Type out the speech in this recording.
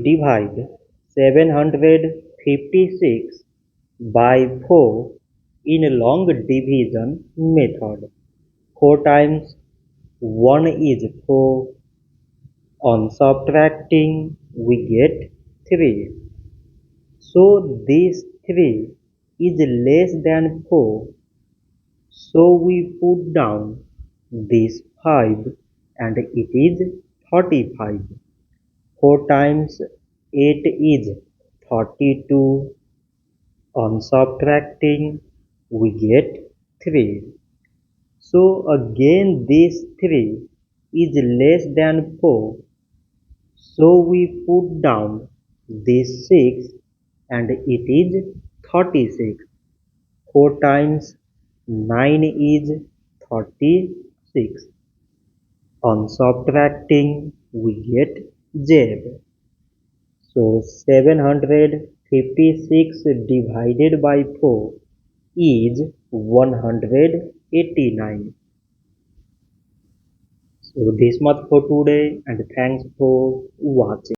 divide 756 by 4 in long division method. 4 times 1 is 4. On subtracting, we get 3. So this 3 is less than 4. So we put down this 5 and it is 35. 4 times 8 is 32. On subtracting, we get 3. So again this 3 is less than 4. So we put down this 6 and it is 36. 4 times 9 is 36. On subtracting, we get Z. So 756 divided by 4 is 189. So this much for today and thanks for watching.